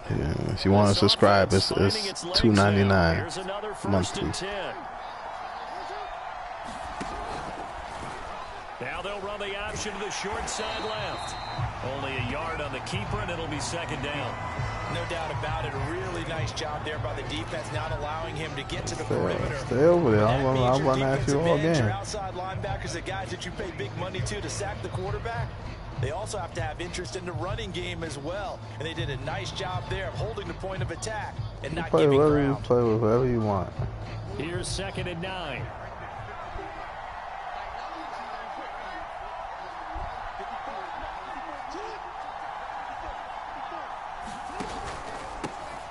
Yeah, if you want to subscribe, it's $2.99 monthly. Now they'll run the option to the short side left. Only a yard on the keeper, and it'll be second down. No doubt about it. A really nice job there by the defense, not allowing him to get to the perimeter. Stay over there. I'll run after you all game. Your outside linebackers, the guys that you pay big money to sack the quarterback. They also have to have interest in the running game as well. And they did a nice job there of holding the point of attack and not giving ground. Play with whoever you want. Here's 2nd and 9.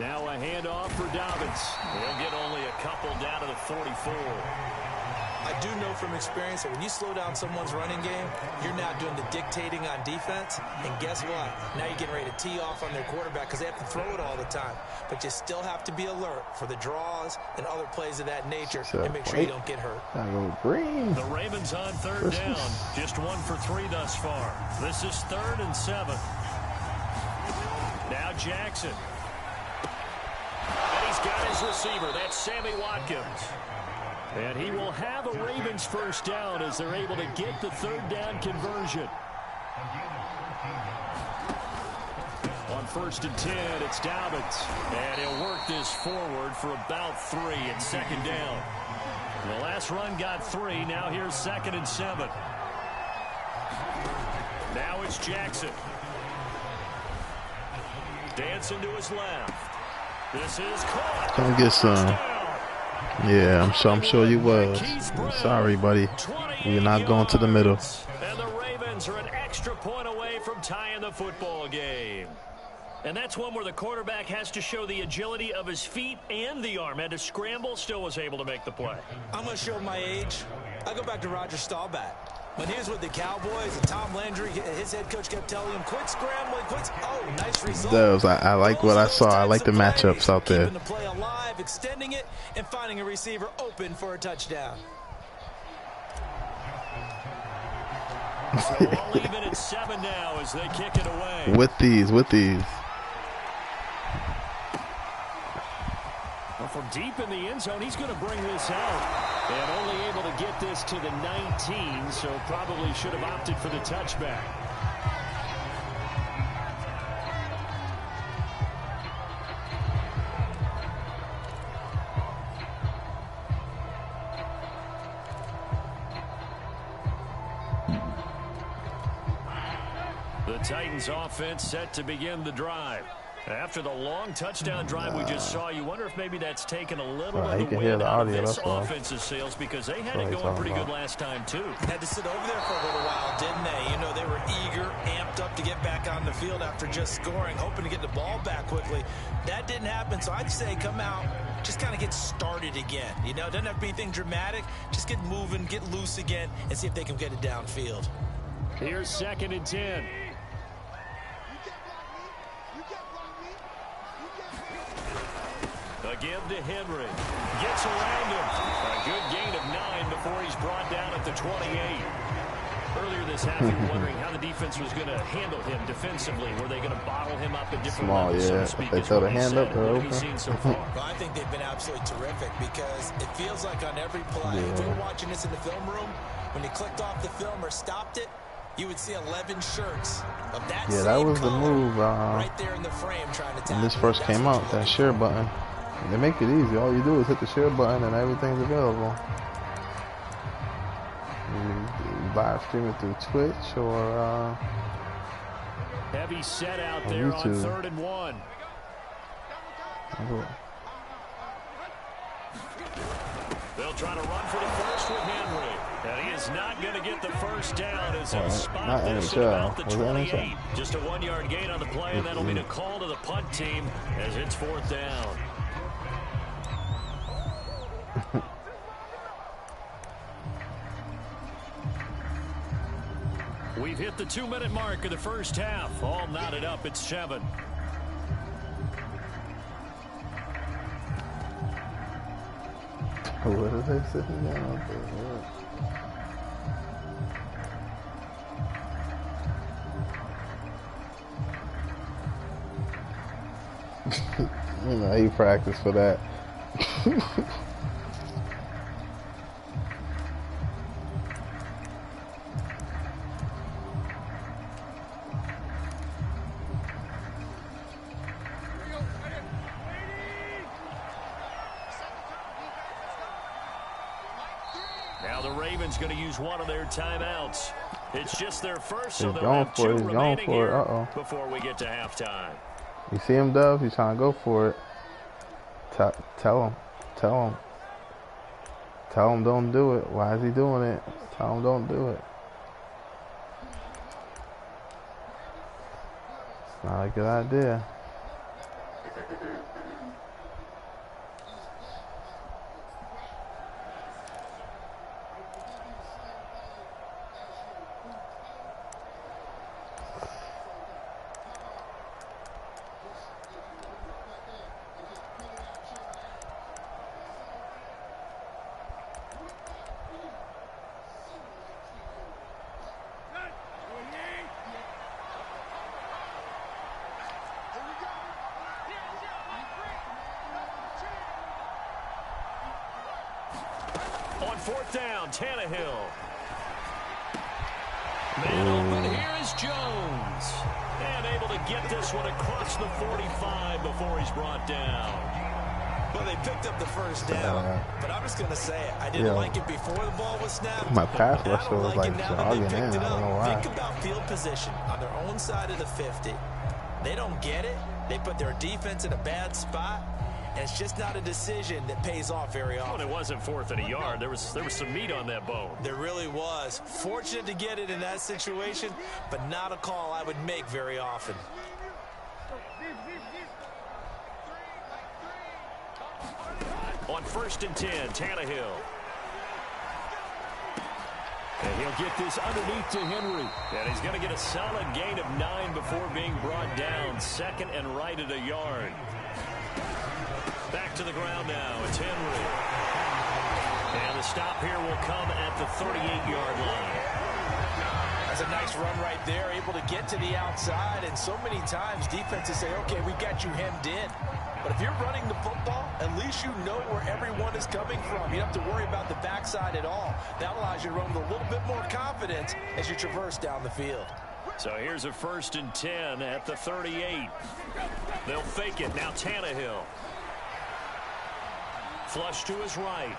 Now a handoff for Dobbins. He'll get only a couple down to the 44. I do know from experience that when you slow down someone's running game, you're not doing the dictating on defense. And guess what? Now you're getting ready to tee off on their quarterback because they have to throw it all the time. But you still have to be alert for the draws and other plays of that nature and make sure you don't get hurt. The Ravens on 3rd down. Just 1 for 3 thus far. This is 3rd and 7. Now Jackson. And he's got his receiver. That's Sammy Watkins. And he will have a Ravens first down as they're able to get the 3rd down conversion. On 1st and 10, it's Dobbins. And he'll work this forward for about 3 at 2nd down. The last run got 3. Now here's 2nd and 7. Now it's Jackson. Dancing to his left. This is caught. Come get some. Yeah, I'm sure you was. Sorry, buddy. We're not going to the middle. And the Ravens are an extra point away from tying the football game. And that's one where the quarterback has to show the agility of his feet and the arm. Had to scramble, still was able to make the play. I'm going to show my age. I go back to Roger Staubach. When he was with the Cowboys and Tom Landry, his head coach kept telling him, quit scrambling, quit. Oh, nice result. I like what I saw. I like the matchups out there. Keeping the play alive, extending it, and finding a receiver open for a touchdown. So all even at 7 now as they kick it away. With these. Well, from deep in the end zone, he's going to bring this out. And only able to get this to the 19, so probably should have opted for the touchback. The Titans offense set to begin the drive. After the long touchdown drive we just saw, you wonder if maybe that's taken a little of the wind out of this offense's sails because they had it going pretty good last time, too. Had to sit over there for a little while, didn't they? You know, they were eager, amped up to get back on the field after just scoring, hoping to get the ball back quickly. That didn't happen, so I'd say come out, just kind of get started again. You know, doesn't have to be anything dramatic. Just get moving, get loose again, and see if they can get it downfield. Here's 2nd and 10. A give to Henry. Gets around him. A good gain of 9 before he's brought down at the 28. Earlier this half, you were wondering how the defense was going to handle him defensively. Were they going to bottle him up at different levels, so to speak? They throw the hand up, what have you seen so far? Well, I think they've been absolutely terrific because it feels like on every play, if you were watching this in the film room, when you clicked off the film or stopped it, you would see 11 shirts of that same that was the move right there in the frame trying to when this first came out, that share button. They make it easy. All you do is hit the share button and everything's available. You live stream it through Twitch or heavy set out there on 3rd and 1. They'll try to run for the first with Henry. And he is not going to get the first down as he'll spot this at about the 28. Just a 1-yard gain on the play, and that'll mean a call to the punt team as it's 4th down. We've hit the 2-minute mark of the first half. All knotted up at 7. What are they sitting down there? You know, he practiced for that. Now the Ravens going to use one of their timeouts. It's just their first, so He's they'll have 2 remaining here Uh-oh. before we get to halftime. You see him, Dove? He's trying to go for it. Tell him. Tell him don't do it. Why is he doing it? Tell him don't do it. It's not a good idea. On 4th down, Tannehill. Man open, here is Jones. And able to get this one across the 45 before he's brought down. Well, they picked up the first down, but I'm just going to say it. I didn't like it before the ball was snapped. My pass rusher was like now that they jogging in. picked it I don't know up. why. Think about field position on their own side of the 50. They don't get it. They put their defense in a bad spot. And it's just not a decision that pays off very often. Well, it wasn't 4th and a yard. There was some meat on that bone. There really was. Fortunate to get it in that situation, but not a call I would make very often. On 1st and 10, Tannehill. And he'll get this underneath to Henry. And he's going to get a solid gain of 9 before being brought down. 2nd and right at a yard. Back to the ground now. It's Henry. And the stop here will come at the 38-yard line. That's a nice run right there, able to get to the outside. And so many times defenses say, okay, we got you hemmed in. But if you're running the football, at least you know where everyone is coming from. You don't have to worry about the backside at all. That allows you to run with a little bit more confidence as you traverse down the field. So here's a 1st and 10 at the 38. They'll fake it. Now Tannehill. Flush to his right.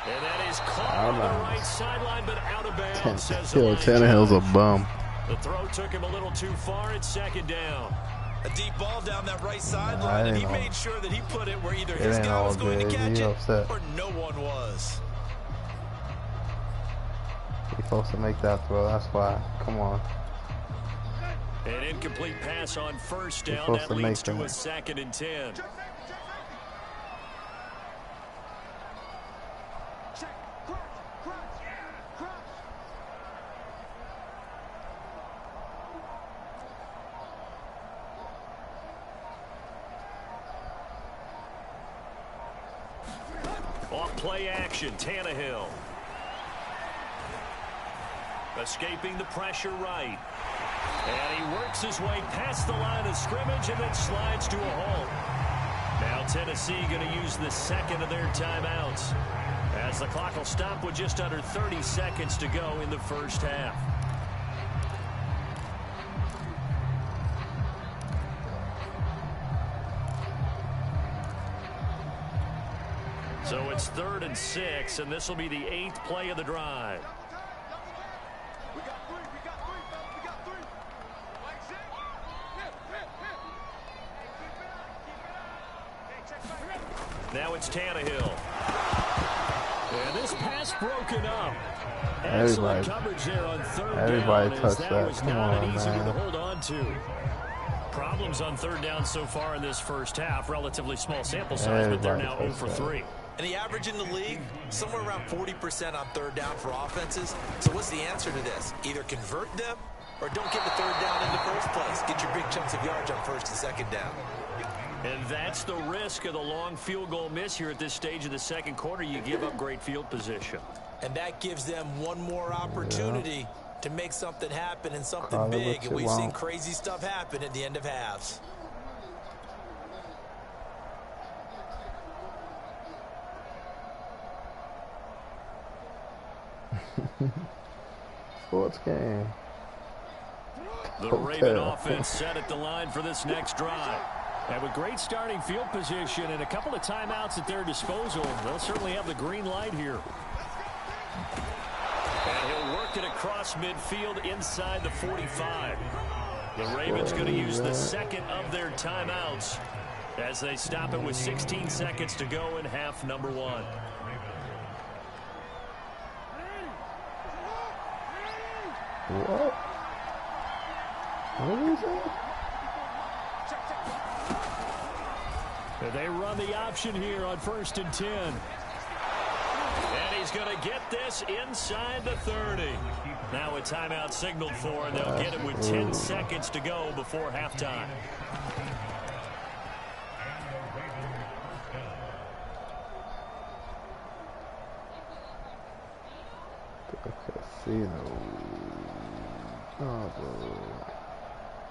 And that is caught on the right sideline, but out of bounds, says the line Tannehill's a judge. bum. The throw took him a little too far. It's 2nd down. A deep ball down that right sideline, and he made sure that he put it where either his guy was going to catch it or no one was. He's supposed to make that throw. That's why. Come on. An incomplete pass on 1st down. That leads to a 2nd and 10. Off play action, Tannehill. Escaping the pressure right. And he works his way past the line of scrimmage and then slides to a halt. Now Tennessee going to use the 2nd of their timeouts, as the clock will stop with just under 30 seconds to go in the first half. So it's 3rd and 6, and this will be the 8th play of the drive. Now it's Tannehill. And this pass broken up. Excellent coverage there on 3rd down. Everybody touched that. Was not an easy one to man. hold on to. Problems on 3rd down so far in this first half. Relatively small sample size, but they're now 0 for 3. And the average in the league, somewhere around 40% on 3rd down for offenses. So what's the answer to this? Either convert them or don't get the 3rd down in the first place. Get your big chunks of yards on 1st and 2nd down. And that's the risk of the long field goal miss here at this stage of the 2nd quarter. You give up great field position. And that gives them one more opportunity to make something happen and something big. And we've seen crazy stuff happen at the end of halves. Sports game. The Raven offense set at the line for this next drive. And with great starting field position and a couple of timeouts at their disposal, they'll certainly have the green light here. And he'll work it across midfield inside the 45. The Ravens going to use the second of their timeouts as they stop it with 16 seconds to go in half number 1. What? What is that? They run the option here on 1st and 10. And he's going to get this inside the 30. Now a timeout signaled for, and they'll get it with 10 seconds to go before halftime.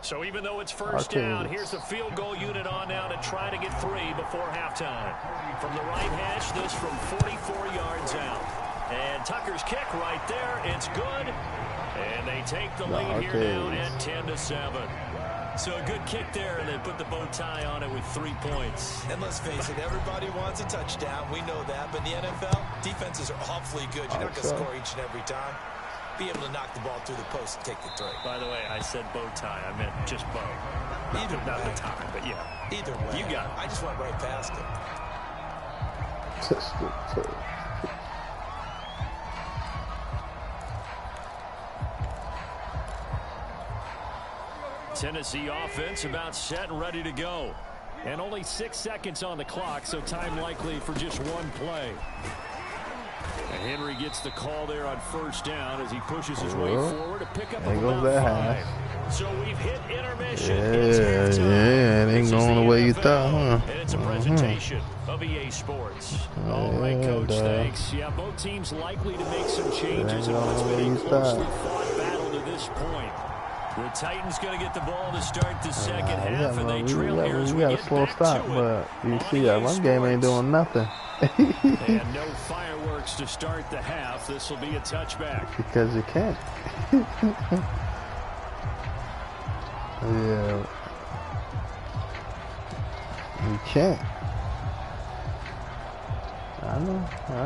So even though it's first down, here's the field goal unit on now to try to get 3 before halftime. From the right hash, this from 44 yards out. And Tucker's kick right there. It's good. And they take the lead here now at 10-7. So a good kick there, and they put the bow tie on it with 3 points. And let's face it, everybody wants a touchdown. We know that. But in the NFL, defenses are awfully good. You're not going to score each and every time. Be able to knock the ball through the post and take the 3. By the way, I said bow tie. I meant just bow. Not the tie, but yeah. Either way. You got it. I just went right past it. Tennessee offense about set and ready to go. And only 6 seconds on the clock, so time likely for just one play. And Henry gets the call there on 1st down as he pushes his way forward to pick up about 5. So we've hit intermission. Yeah, it ain't going the way you thought, huh? And it's a presentation of EA Sports. All right, Coach, thanks. Yeah, both teams likely to make some changes in what's been a closely fought battle to this point. The Titans going to get the ball to start the second half, and they trail here as we get back to it. But you see that one game ain't doing nothing. And no fireworks to start the half. This will be a touchback. Because you can't. Yeah. You can't. I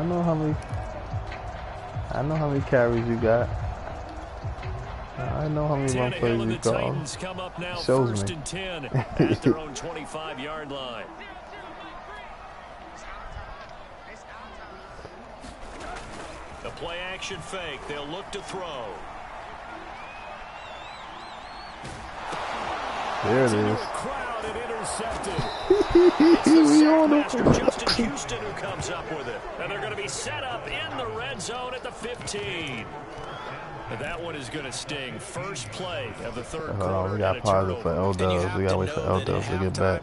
know how many carries you got. I know how many run plays you got. Titans come up now, shows 1st me. and 10 at their own 25-yard line. The play action fake. They'll look to throw. There it is. Crowd and intercepted. We on Master Justin Houston who comes up with it. And they're going to be set up in the red zone at the 15. That one is going to sting. First play of the third quarter. We got pauses for L-Dubs. We got to wait for L-Dubs to get back.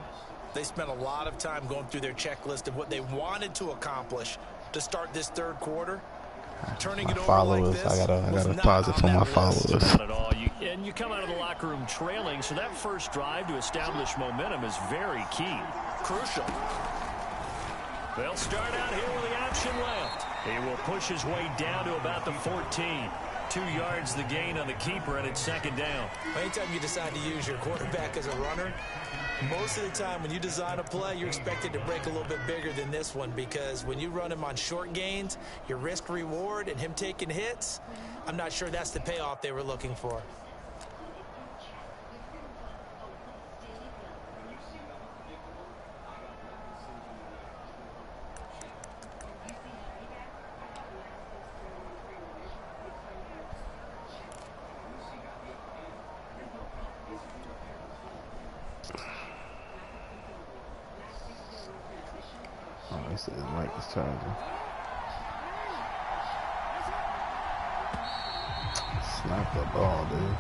They spent a lot of time going through their checklist of what they wanted to accomplish to start this third quarter. Turning it over like this. I gotta pause it for my followers. Not at all. And you come out of the locker room trailing, so that first drive to establish momentum is very key. Crucial. They'll start out here with the option left. He will push his way down to about the 14. 2 yards the gain on the keeper, and it's second down. Anytime you decide to use your quarterback as a runner, most of the time when you design a play, you're expected to break a little bit bigger than this one, because when you run him on short gains, your risk reward and him taking hits, I'm not sure that's the payoff they were looking for. He said his mic is charging. Snap the ball, dude.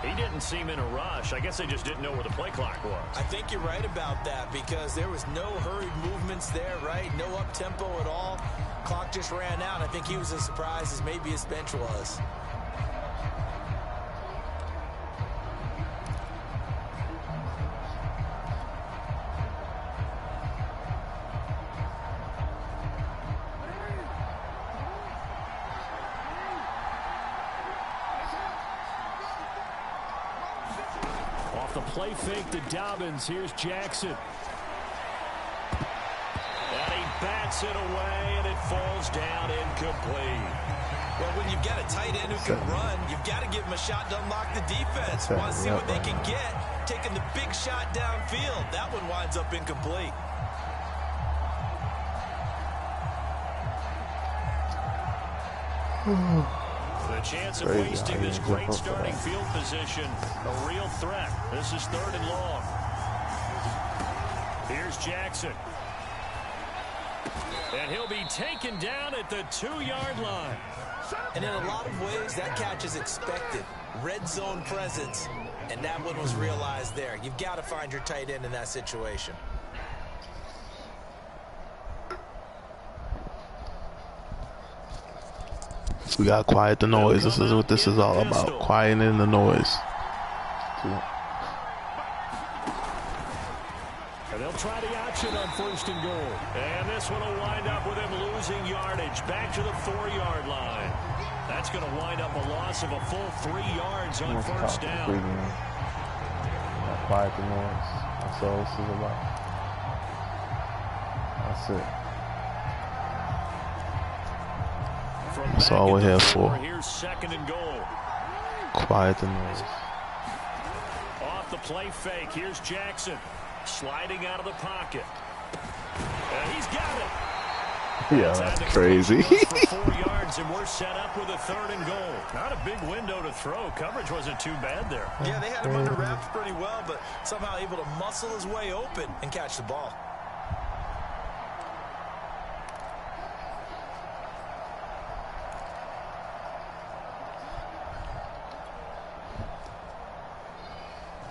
He didn't seem in a rush. I guess they just didn't know where the play clock was. I think you're right about that, because there was no hurried movements there, right? No up-tempo at all. Clock just ran out. I think he was as surprised as maybe his bench was. Off the play fake to Dobbins. Here's Jackson. And he bats it away, and it falls down incomplete. Well, when you've got a tight end who can run, you've got to give him a shot to unlock the defense. Want to see what they can get. Taking the big shot downfield. That one winds up incomplete. The chance of wasting this great starting field position, a real threat. This is 3rd and long. Here's Jackson. And he'll be taken down at the 2-yard line. And in a lot of ways, that catch is expected. Red zone presence. And that one was realized there. You've got to find your tight end in that situation. We got to quiet the noise. This is what this is all about. Quieting the noise. And they'll try the option on 1st and goal. And this one will wind up with him losing yardage. Back to the 4-yard line. That's going to wind up a loss of a full 3 yards on 1st down. Quiet the noise. That's all this is about. That's it. That's all we're here for. Here's 2nd and goal. Quiet the noise. Off the play fake. Here's Jackson. Sliding out of the pocket. And he's got it. Yeah, that's crazy. For 4 yards, and we're set up with a 3rd and goal. Not a big window to throw. Coverage wasn't too bad there. Yeah, they had him under wraps pretty well, but somehow able to muscle his way open and catch the ball.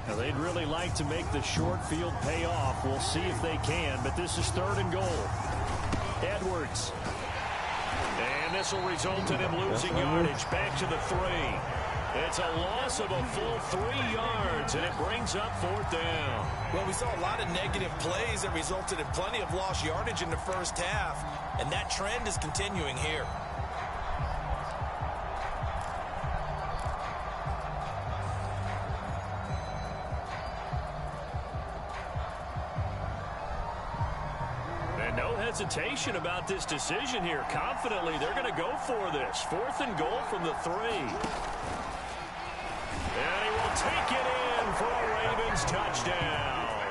Now, they'd really like to make the short field pay off. We'll see if they can, but this is 3rd and goal. Edwards. And this will result in him losing yardage. Back to the 3. It's a loss of a full 3 yards, and it brings up 4th down. Well, we saw a lot of negative plays that resulted in plenty of lost yardage in the first half, and that trend is continuing here. Hesitation about this decision here. Confidently, they're going to go for this. 4th and goal from the 3. And he will take it in for a Ravens touchdown.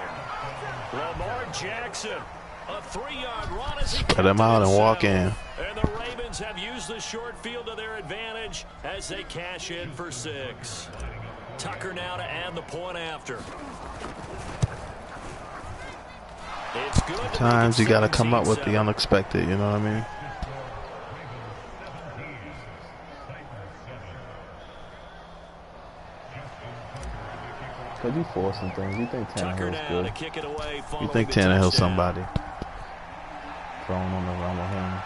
Lamar Jackson, a 3-yard run as he spread him out and walk in. And the Ravens have used the short field to their advantage as they cash in for 6. Tucker now to add the point after. Sometimes you gotta come up with the unexpected, you know what I mean? Could you force some things? You think Tannehill's good? You think Tannehill's somebody? Throwing on the run with him,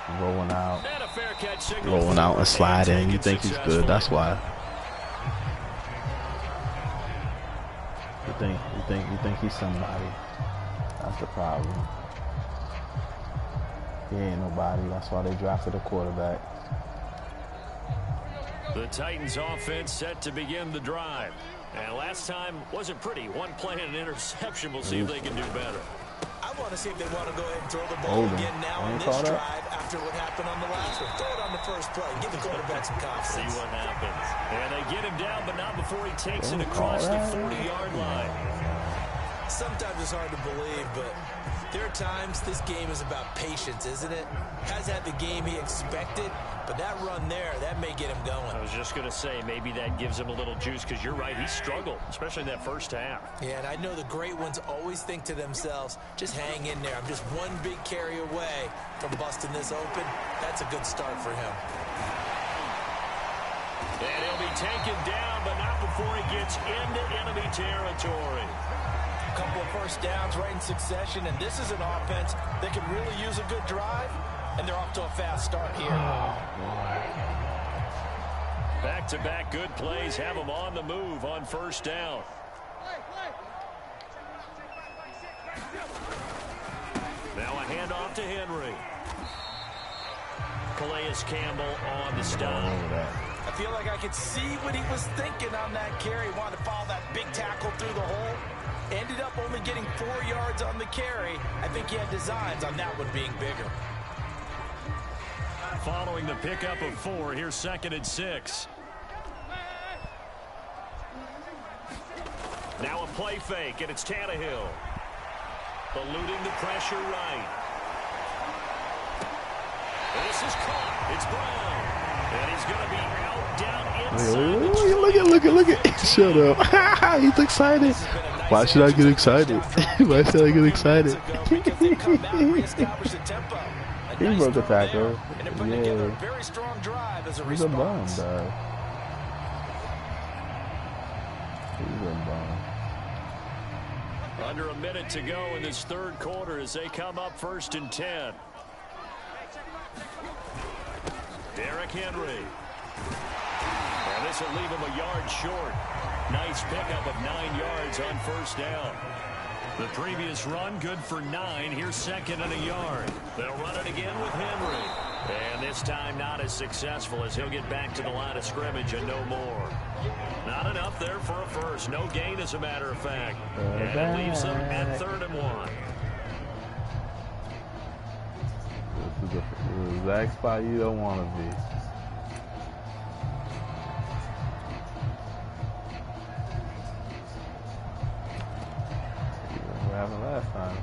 rolling out and sliding. You think he's good? That's why. You think he's somebody? That's the problem. He ain't nobody. That's why they drafted a quarterback. The Titans offense set to begin the drive. And last time wasn't pretty. 1 play and an interception. We'll see if they can do better. I want to see if they want to go ahead and throw the ball again now on this drive after what happened on the last one. Throw it on the first play. Give the quarterback some confidence. See what happens. And they get him down, but not before he takes it across the 40-yard line. Sometimes it's hard to believe, but there are times this game is about patience, isn't it? Has had the game he expected, but that run there, that may get him going. I was just going to say, maybe that gives him a little juice, because you're right, he struggled, especially in that first half. Yeah, and I know the great ones always think to themselves, just hang in there. I'm just one big carry away from busting this open. That's a good start for him. And he'll be taken down, but not before he gets into enemy territory. Couple of first downs right in succession, and this is an offense that can really use a good drive, and they're off to a fast start here. Back-to-back good plays have them on the move on 1st down. Now a handoff to Henry. Calais Campbell on the stop. I feel like I could see what he was thinking on that carry. Wanted to follow that big tackle through the hole. Ended up only getting 4 yards on the carry. I think he had designs on that one being bigger. Following the pickup of 4, here's 2nd and 6. Now a play fake, and it's Tannehill. Eluding the pressure right. This is caught. It's Brown. And he's going to be out down inside. Look at. Shut up. He's excited. Why should I get excited? Why should I get excited? He broke the tackle. Yeah. Very strong drive as a He's a bum, response. dog. He's a bum. Under a minute to go in this 3rd quarter as they come up 1st and 10. Derrick Henry. And this will leave him a yard short. Nice pickup of 9 yards on 1st down. The previous run good for 9. Here's 2nd and a yard. They'll run it again with Henry. And this time not as successful as he'll get back to the line of scrimmage and no more. Not enough there for a first. No gain, as a matter of fact. And it leaves them at 3rd and 1. This is the exact spot you don't want to be. What happened last time?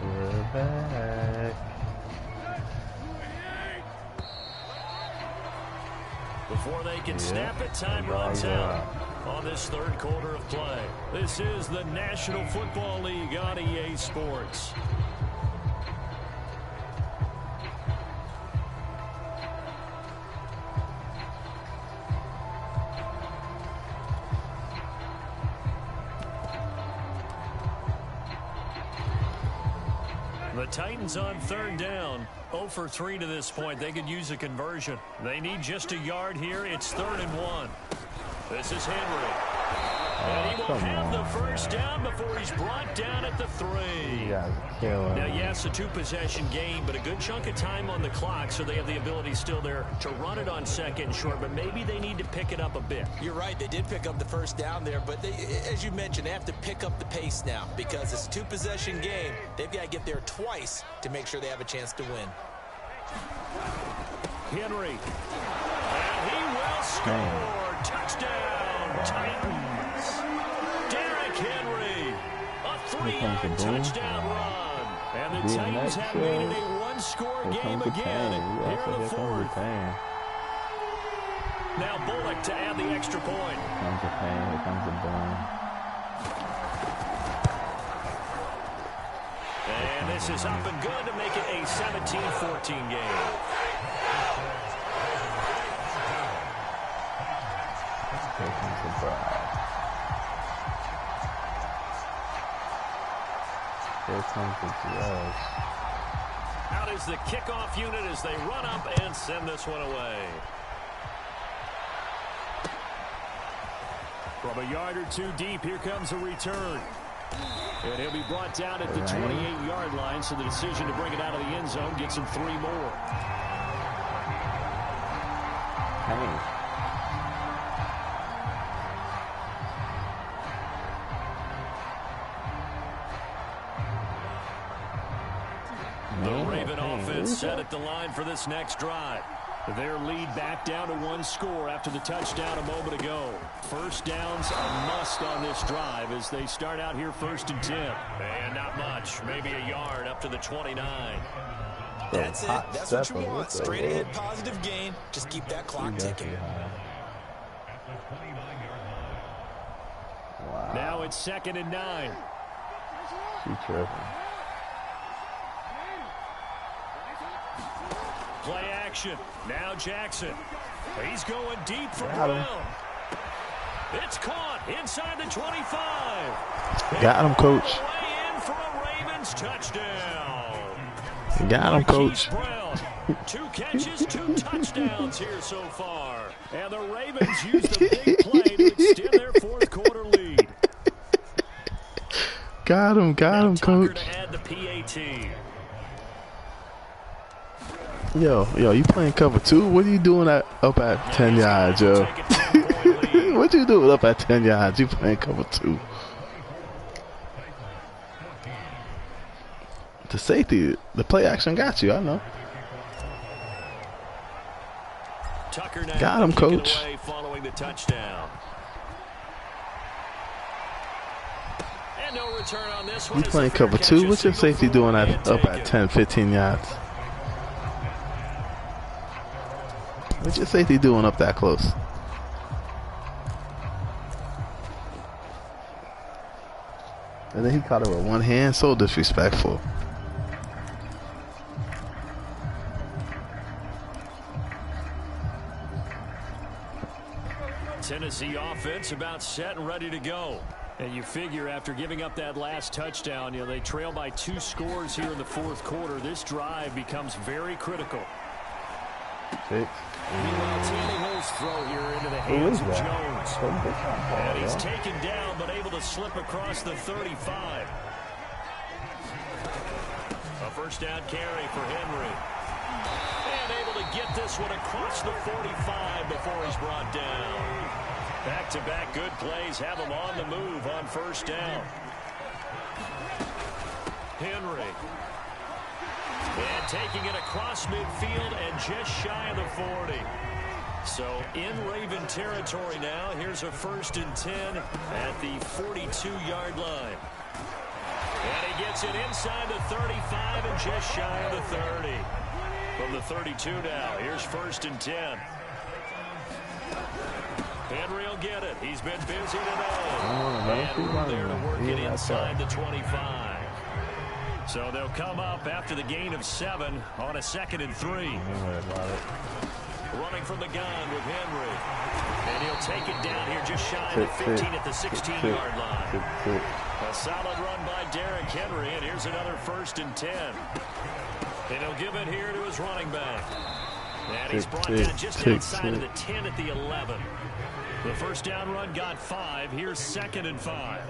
We're back. Before they can snap it, time runs out on this 3rd quarter of play. This is the National Football League on EA Sports. The Titans on 3rd down. 0 for 3 to this point. They could use a conversion. They need just a yard here. It's 3rd and 1. This is Henry. And he will have the first down before he's brought down at the 3. You guys are killing. Now, yes, a 2-possession game, but a good chunk of time on the clock, so they have the ability still there to run it on 2nd and short, but maybe they need to pick it up a bit. You're right. They did pick up the first down there, but they, as you mentioned, they have to pick up the pace now because it's a 2-possession game. They've got to get there twice to make sure they have a chance to win. Henry. And he will score. Touchdown, Titans. Derrick Henry. A 3-yard touchdown run. And the Titans have made it a 1-score game again here in the 4th. Now Bullock to add the extra point. Here comes the pain. Here comes the boom. And this is up and good to make it a 17-14 game. Here comes the bride. Here comes the judge. Out is the kickoff unit as they run up and send this one away. From a yard or 2 deep, here comes a return. And he'll be brought down at the 28-yard line, so the decision to bring it out of the end zone gets him 3 more. Hey. The Raven offense set at the line for this next drive. Their lead back down to 1 score after the touchdown a moment ago. First down's a must on this drive as they start out here 1st and 10. And not much, maybe a yard up to the 29. That's it. That's what you want. Straight ahead, positive gain. Just keep that clock ticking. Wow. Now it's 2nd and 9. He tripping. Play action. Now Jackson. He's going deep from Got him. Brown. It's caught inside the 25. Got him, coach. Way in for a Ravens touchdown. Got him, coach. Brown. 2 catches, 2 touchdowns here so far. And the Ravens use the big play to extend their 4th quarter lead. Got him, Now Tucker coach. to add the PAT. Yo, you playing cover 2? What are you doing up at 10 yards, yo? What you doing up at 10 yards? You playing cover 2? The safety, the play action got you, I know. Got him, coach. Following the touchdown. And no return on this one. You playing cover 2? What's your safety doing up at 10, 15 yards? What's your safety doing up that close? And then he caught it with one hand. So disrespectful. Tennessee offense about set and ready to go. And you figure after giving up that last touchdown, you know, they trail by 2 scores here in the 4th quarter. This drive becomes very critical. 6. Meanwhile, Tannehill's throw here into the hands of Jones. And he's taken down, but able to slip across the 35. A first down carry for Henry. And able to get this one across the 45 before he's brought down. Back-to-back good plays have him on the move on first down. Henry. And taking it across midfield and just shy of the 40. So in Raven territory now. Here's a 1st and 10 at the 42-yard line. And he gets it inside the 35 and just shy of the 30. From the 32 now, here's 1st and 10. Henry will get it. He's been busy today. And we're there to work it inside the 25. So they'll come up after the gain of 7 on a 2nd and 3. Running from the gun with Henry. And he'll take it down here just shy of the 15 at the 16-yard line. A solid run by Derrick Henry, and here's another 1st and 10. And he'll give it here to his running back. And he's brought down just outside of the 10 at the 11. The first down run got 5. Here's 2nd and 5.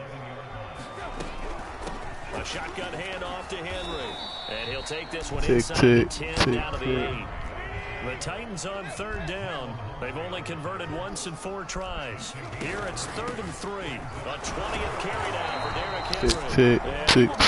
A shotgun handoff to Henry. And he'll take this one inside the 10 down to the 8. The Titans on 3rd down. They've only converted once in 4 tries. Here it's 3rd and 3. A 20th carry now for Derrick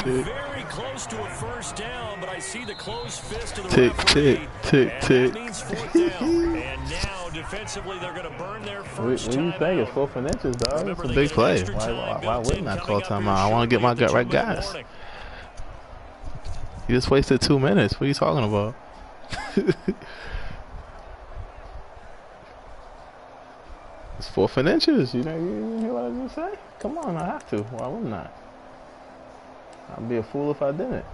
Henry. Very close to a first down, but I see the closed fist of the referee. That means 4th down. And now defensively they're going to burn their first time. What do you think? It's 4th inches, dog. It's a big play. Why wouldn't I call timeout? I want to get my gut right, guys. You just wasted 2 minutes. What are you talking about? It's 4th and inches. You know, you hear what I just say? Come on, I have to. Why wouldn't I? I'd be a fool if I didn't.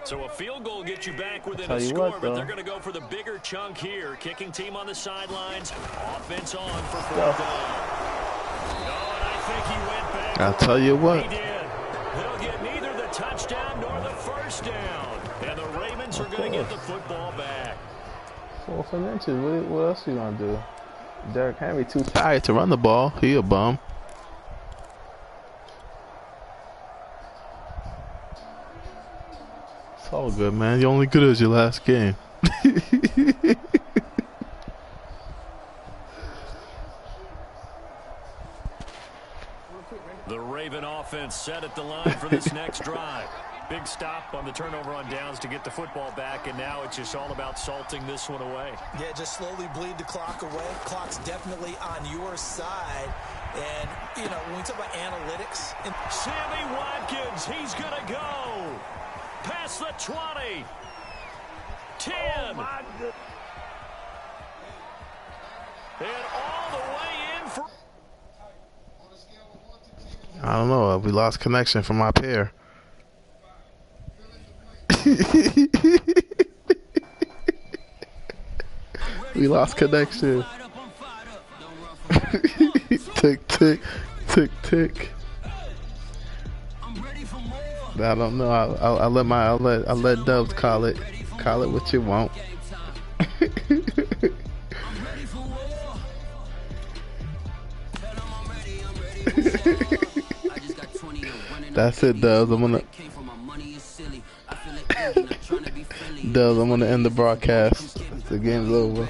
So a field goal gets you back within a score, but they're going to go for the bigger chunk here. Kicking team on the sidelines. Offense on for 4th down. Oh, and I think he went back. I'll tell you what. He did. They'll get neither the touchdown nor the first down. And the Ravens are going to get the football back. 4th and inches. What else you going to do? Derrick Henry too tired to run the ball. He a bum. It's all good, man. You're only good as your last game. The Raven offense set at the line for this next drive. Big stop on the turnover on downs to get the football back, and now it's just all about salting this one away. Yeah, just slowly bleed the clock away. Clock's definitely on your side. And, you know, when we talk about analytics. Sammy Watkins, he's going to go. Past the 20. 10. Oh, my goodness. And all the way in for... I don't know. We lost connection from my pair. We lost connection. Tick, tick, tick, tick. I don't know. I'll let Dubs call it. Call it what you want. That's it, Dubs. I'm gonna. Dubs, I'm gonna end the broadcast. The game's over.